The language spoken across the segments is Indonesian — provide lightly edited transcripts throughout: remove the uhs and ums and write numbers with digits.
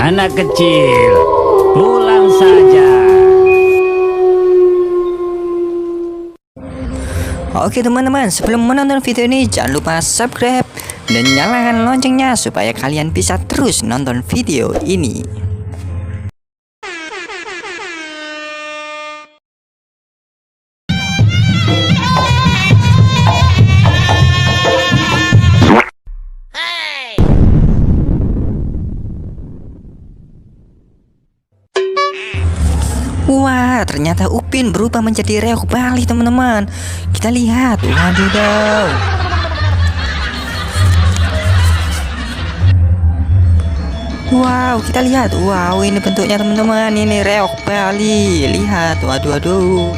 Anak kecil, pulang saja. Oke teman-teman, sebelum menonton video ini jangan lupa subscribe dan nyalakan loncengnya supaya kalian bisa terus nonton video ini. Wah, ternyata Upin berubah menjadi reok Bali teman-teman. Kita lihat, wadidaw. Wow, kita lihat. Wow, ini bentuknya teman-teman. Ini reok Bali. Lihat, waduh, waduh.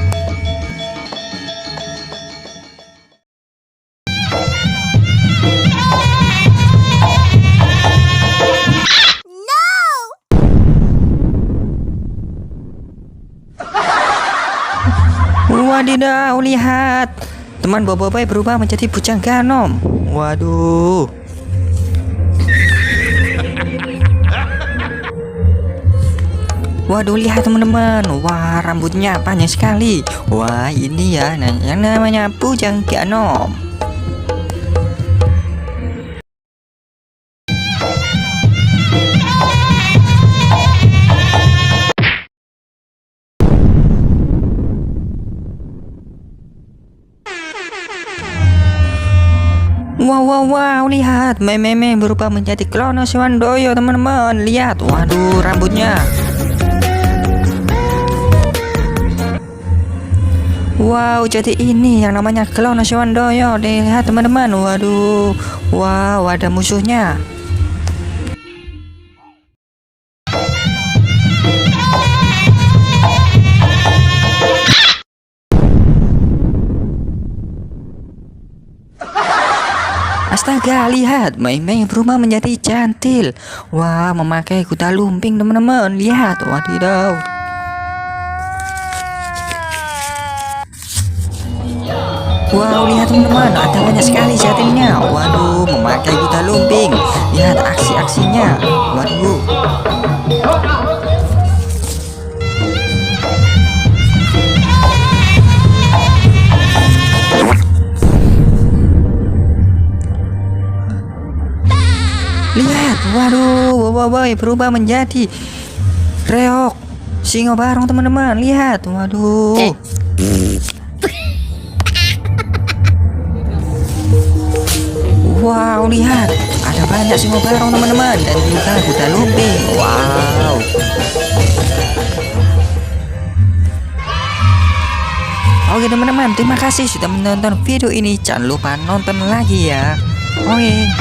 Wadidaw, lihat. Teman Boboiboy berubah menjadi bujang Ganom. Waduh. Waduh, lihat teman-teman. Wah, rambutnya panjang sekali. Wah, ini ya yang namanya bujang Ganom. Wow, lihat, meme berubah menjadi Klono Swandoyo teman-teman. Lihat, waduh, rambutnya. Wow, jadi ini yang namanya Klono Swandoyo. Lihat teman-teman, waduh. Wow, ada musuhnya. Astaga, lihat, Mei berubah menjadi cantil. Wah, memakai kuda lumping teman-teman. Lihat, wadidaw. Wow, lihat teman-teman, ada banyak sekali cantilnya. Waduh, memakai kuda lumping. Lihat aksi-aksinya. Waduh. Lihat, waduh, Boboiboy berubah menjadi reok Singo Barong teman-teman. Lihat, waduh. Wow, lihat, ada banyak Singo Barong teman-teman dan juga kuda lumping. Wow. Oke teman-teman, terima kasih sudah menonton video ini. Jangan lupa nonton lagi ya. Oke.